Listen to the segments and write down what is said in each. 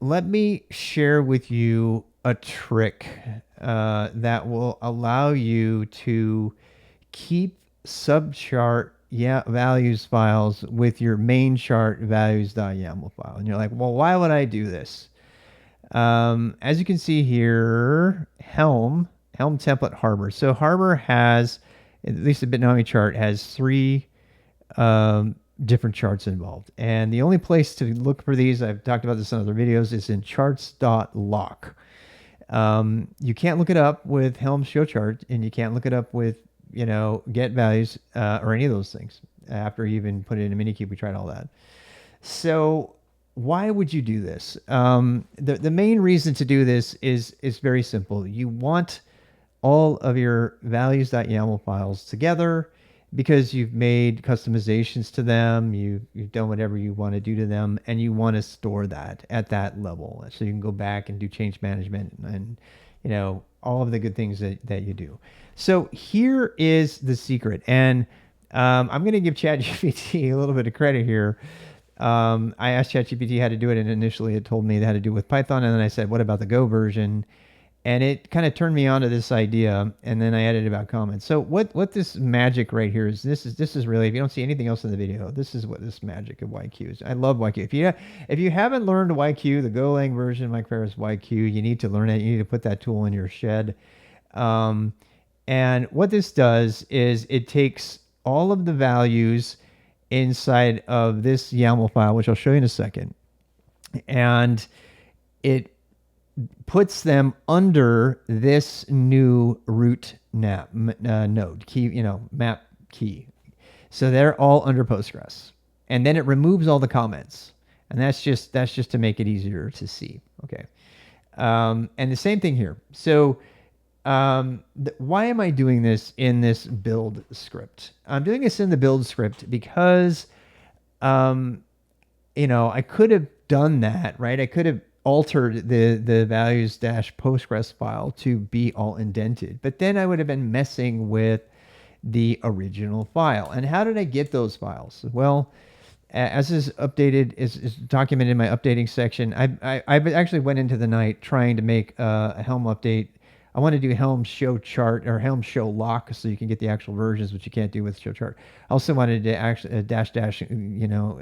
let me share with you a trick that will allow you to keep subchart values files with your main chart values.yaml file. And you're like, well, why would I do this? As you can see here, Helm template Harbor. So Harbor has, at least the Bitnami chart, has three different charts involved. And the only place to look for these, I've talked about this in other videos, is in charts.lock. You can't look it up with Helm show chart, and you can't look it up with, get values or any of those things. After you even put it in a minikube, we tried all that. So why would you do this? The main reason to do this is very simple. You want all of your values.yaml files together because you've made customizations to them, you've done whatever you want to do to them, and you want to store that at that level so you can go back and do change management and all of the good things that you do. So here is the secret, and I'm going to give ChatGPT a little bit of credit here. I asked ChatGPT how to do it, and initially it told me how to do it with Python, and then I said, what about the Go version? And it kind of turned me on to this idea, and then I added about comments. So what this magic right here is, this is really, if you don't see anything else in the video, this is what this magic of YQ is. I love YQ. If you haven't learned YQ, the Golang version, Mike Ferris YQ, you need to learn it. You need to put that tool in your shed. And what this does is it takes all of the values inside of this YAML file, which I'll show you in a second, and it puts them under this new root node key, map key. So they're all under Postgres, and then it removes all the comments, and that's just to make it easier to see. Okay, and the same thing here. So why am I doing this in this build script? I'm doing this in the build script because, I could have done that, right? I could have altered the values-postgres file to be all indented, but then I would have been messing with the original file. And how did I get those files? Well, as is documented in my updating section, I actually went into the night trying to make a Helm update. I want to do Helm show chart or Helm show lock so you can get the actual versions, which you can't do with show chart. I also wanted to actually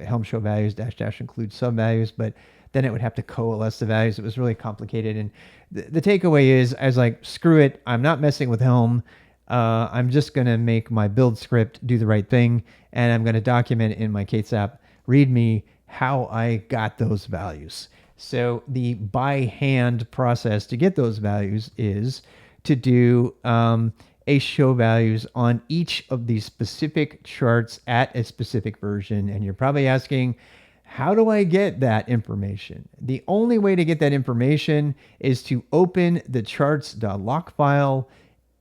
Helm show values -- include sub values, but then it would have to coalesce the values. It was really complicated. And the takeaway is, I was like, screw it. I'm not messing with Helm. I'm just going to make my build script do the right thing. And I'm going to document in my KSAP README how I got those values. So the by hand process to get those values is to do a show values on each of these specific charts at a specific version. And you're probably asking, how do I get that information? The only way to get that information is to open the charts.lock file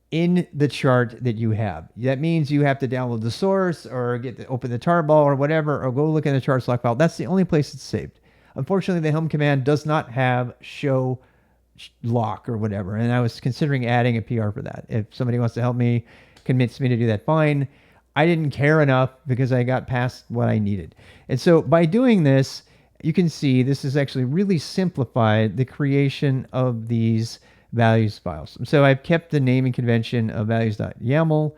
in the chart that you have. That means you have to download the source or open the tarball or whatever, or go look in the charts.lock file. That's the only place it's saved. Unfortunately, the Helm command does not have show lock or whatever, and I was considering adding a PR for that. If somebody wants to help me, convince me to do that, fine. I didn't care enough because I got past what I needed. And so by doing this, you can see this is actually really simplified the creation of these values files. So I've kept the naming convention of values.yaml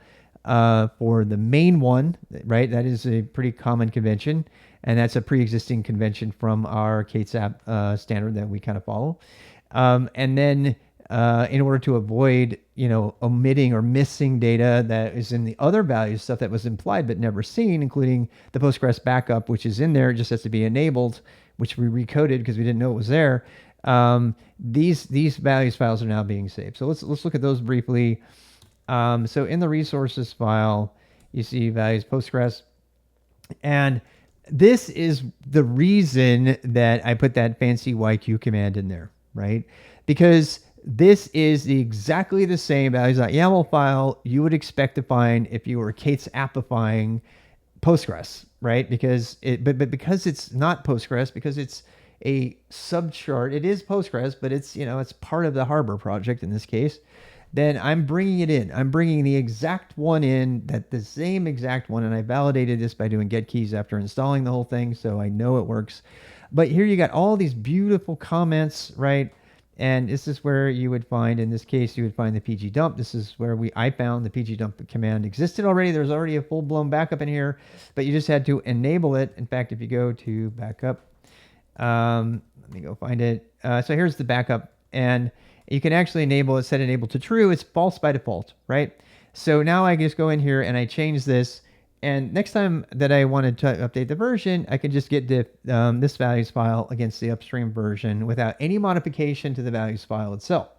for the main one, right? That is a pretty common convention, and that's a pre-existing convention from our KSAP standard that we kind of follow. And then in order to avoid, omitting or missing data that is in the other values, stuff that was implied but never seen, including the Postgres backup, which is in there, it just has to be enabled, which we recoded because we didn't know it was there. These values files are now being saved. So let's look at those briefly. So in the resources file, you see values Postgres, and this is the reason that I put that fancy YQ command in there, right? Because this is exactly the same values.yaml file you would expect to find if you were KSAPifying Postgres, right? Because because it's not Postgres, because it's a subchart, it is Postgres, but it's it's part of the Harbor project in this case. Then I'm bringing it in. I'm bringing the exact one in, the same exact one, and I validated this by doing get keys after installing the whole thing, so I know it works. But here you got all these beautiful comments, right? And this is where you would find, in this case, you would find the PG dump. This is where I found the PG dump command existed already. There's already a full blown backup in here, but you just had to enable it. In fact, if you go to backup, let me go find it. So here's the backup, and you can actually enable it, set enable to true. It's false by default, right? So now I just go in here and I change this. And next time that I want to update the version, I can just get this values file against the upstream version without any modification to the values file itself.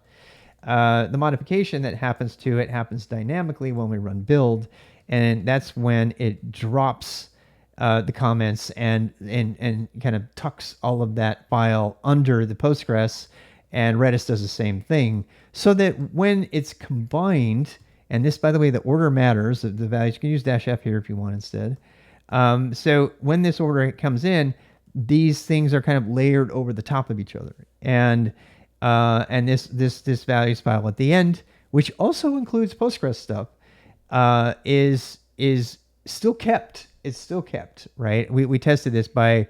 The modification that happens to it happens dynamically when we run build, and that's when it drops the comments and kind of tucks all of that file under the Postgres, and Redis does the same thing, so that when it's combined, and this, by the way, the order matters. The values, you can use -f here if you want instead. So when this order comes in, these things are kind of layered over the top of each other, and this values file at the end, which also includes Postgres stuff, is still kept. It's still kept, right? We tested this by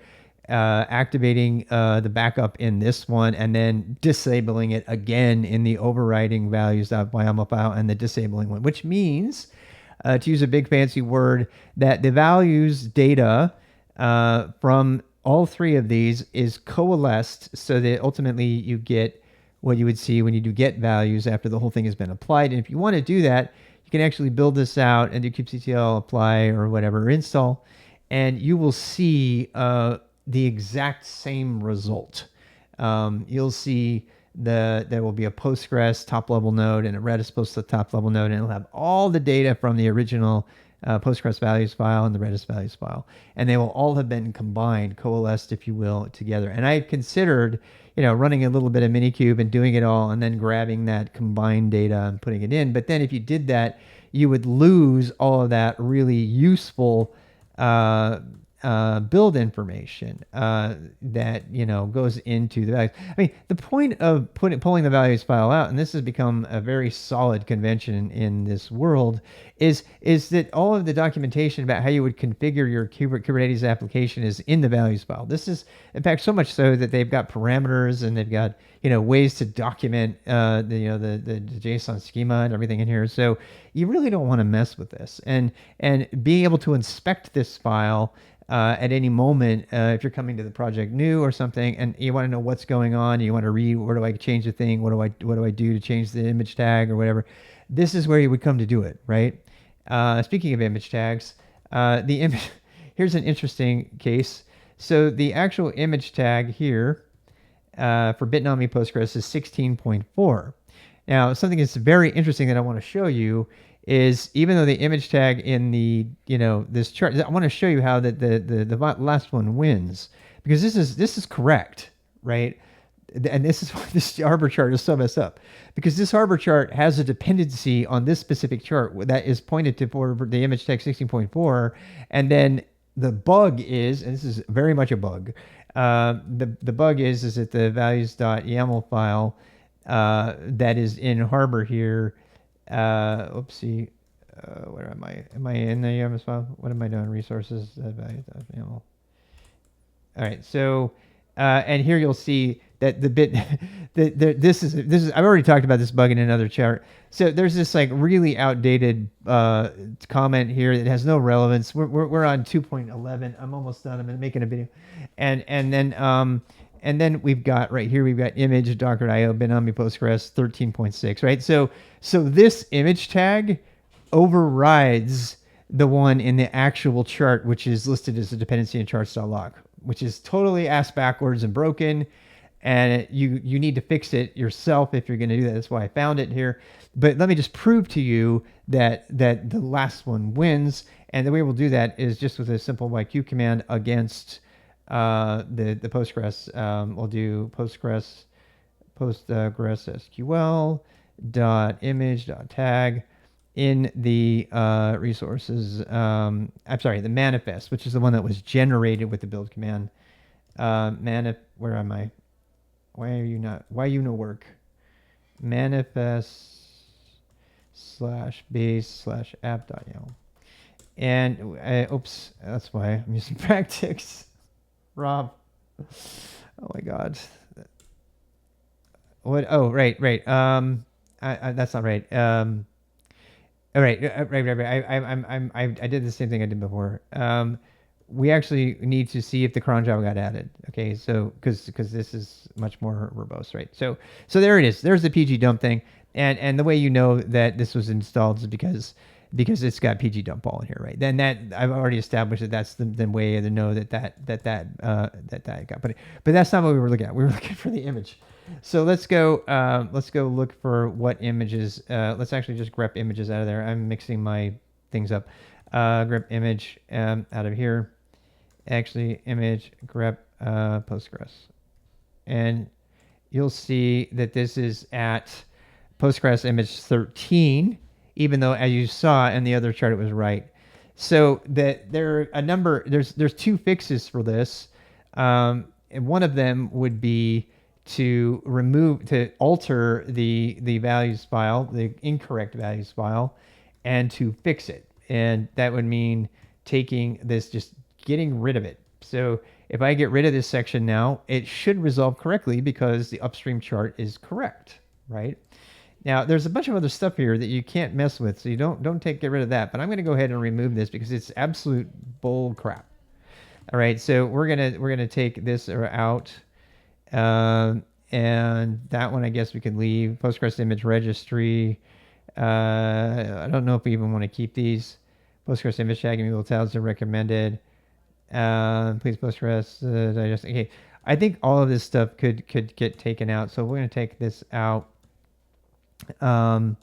activating the backup in this one and then disabling it again in the overriding values.yaml file and the disabling one, which means, to use a big fancy word, that the values data from all three of these is coalesced so that ultimately you get what you would see when you do get values after the whole thing has been applied. And if you want to do that, you can actually build this out and do kubectl apply or whatever install, and you will see the exact same result. You'll see there will be a Postgres top level node and a Redis post top level node, and it'll have all the data from the original Postgres values file and the Redis values file, and they will all have been combined, coalesced, if you will, together. And I considered, running a little bit of Minikube and doing it all, and then grabbing that combined data and putting it in. But then if you did that, you would lose all of that really useful build information that goes into the values. I mean, the point of pulling the values file out, and this has become a very solid convention in this world, is that all of the documentation about how you would configure your Kubernetes application is in the values file. This is, in fact, so much so that they've got parameters and they've got ways to document the JSON schema and everything in here. So you really don't want to mess with this, and being able to inspect this file at any moment, if you're coming to the project new or something, and you want to know what's going on, you want to read, where do I change the thing, what do I do to change the image tag or whatever, this is where you would come to do it, right? Speaking of image tags, here's an interesting case. So the actual image tag here for Bitnami Postgres is 16.4. Now, something that's very interesting that I want to show you is, even though the image tag in the this chart, I want to show you how the last one wins, because this is correct, right? And this is why this Harbor chart is so messed up, because this Harbor chart has a dependency on this specific chart that is pointed to for the image tag 16.4, and then the bug is, and this is very much a bug, the bug is that the values.yaml file that is in Harbor here. Oopsie. Where am I? Am I in the YAML file? What am I doing? Resources. YAML. All right. So, and here you'll see that this is I've already talked about this bug in another chart. So there's this like really outdated comment here that has no relevance. We're on 2.11. I'm almost done. I'm making a video, and then we've got right here, we've got image docker.io Bitnami Postgres 13.6, right? So this image tag overrides the one in the actual chart, which is listed as a dependency in charts.log, which is totally ass backwards and broken. And you need to fix it yourself if you're going to do that. That's why I found it here. But let me just prove to you that the last one wins. And the way we'll do that is just with a simple YQ command against the Postgres. We'll do Postgres SQL dot image dot tag in the resources. I'm sorry, the manifest, which is the one that was generated with the build command. Where am I? Why you no work? Manifest /base/app.yaml. And oops, that's why I'm using practice. Rob, Oh my God. What? Oh, right. That's not right. All right, right. I did the same thing I did before. We actually need to see if the cron job got added. Okay, so because this is much more verbose, right? So there it is. There's the PG dump thing, and the way you know that this was installed is because it's got PG dump all in here, right? Then that I've already established that that's the way to know that got put in. But that's not what we were looking at. We were looking for the image. So let's go look for what images. Let's actually just grep images out of there. I'm mixing my things up. Grep image out of here. Actually, image grep Postgres, and you'll see that this is at Postgres image 13, even though as you saw in the other chart it was right. So that there are a number. There's two fixes for this, and one of them would be to alter the values file, the incorrect values file, and to fix it. And that would mean taking this, just getting rid of it. So if I get rid of this section now, it should resolve correctly because the upstream chart is correct, right? Now there's a bunch of other stuff here that you can't mess with, so you don't get rid of that. But I'm going to go ahead and remove this because it's absolute bull crap. All right, so we're gonna take this out, and that one I guess we could leave. Postgres image registry. I don't know if we even want to keep these. Postgres image tagging people tabs are recommended. Please Postgres digest. Okay, I think all of this stuff could get taken out. So we're gonna take this out, and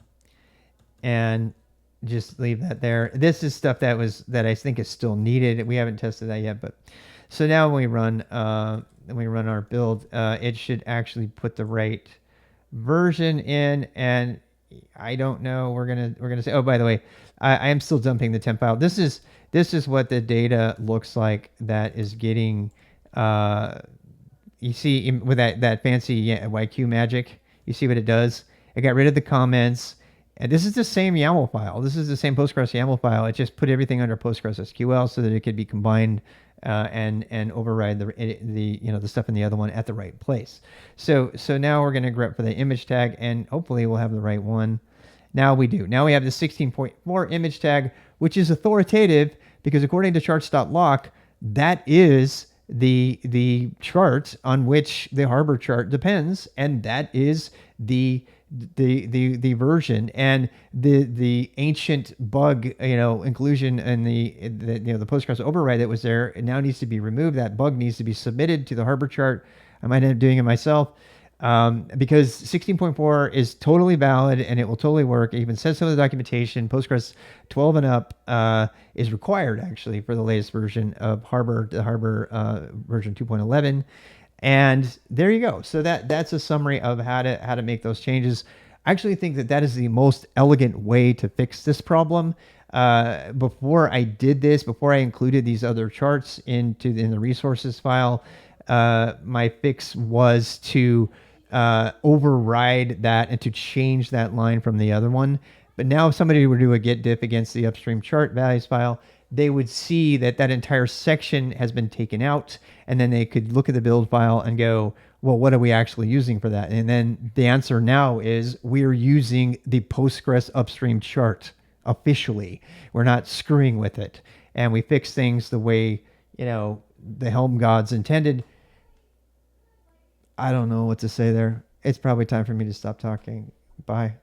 just leave that there. This is stuff that I think is still needed. We haven't tested that yet, but so now when we run our build, it should actually put the right version in. And I don't know. We're gonna say. Oh, by the way, I am still dumping the temp file. This is what the data looks like. That is getting. You see with that fancy YQ magic. You see what it does. It got rid of the comments. And this is the same YAML file. This is the same Postgres YAML file. It just put everything under Postgres SQL so that it could be combined and override the stuff in the other one at the right place. So now we're going to grep for the image tag, and hopefully we'll have the right one. Now we do. Now we have the 16.4 image tag, which is authoritative because according to charts.lock, that is the chart on which the Harbor chart depends, and that is the version. And the ancient bug inclusion in the Postgres override that was there, it now needs to be removed. That bug needs to be submitted to the Harbor chart. I might end up doing it myself, because 16.4 is totally valid and it will totally work. It even says so in the documentation. Postgres 12 and up is required actually for the latest version of Harbor, the Harbor version 2.11. And there you go. So that's a summary of how to make those changes. I actually think that is the most elegant way to fix this problem. Before I did this, before I included these other charts in the resources file, my fix was to override that and to change that line from the other one. But now if somebody were to do a get diff against the upstream chart values file, they would see that entire section has been taken out, and then they could look at the build file and go, well, what are we actually using for that? And then the answer now is we're using the Postgres upstream chart officially. We're not screwing with it. And we fix things the way, the Helm gods intended. I don't know what to say there. It's probably time for me to stop talking. Bye.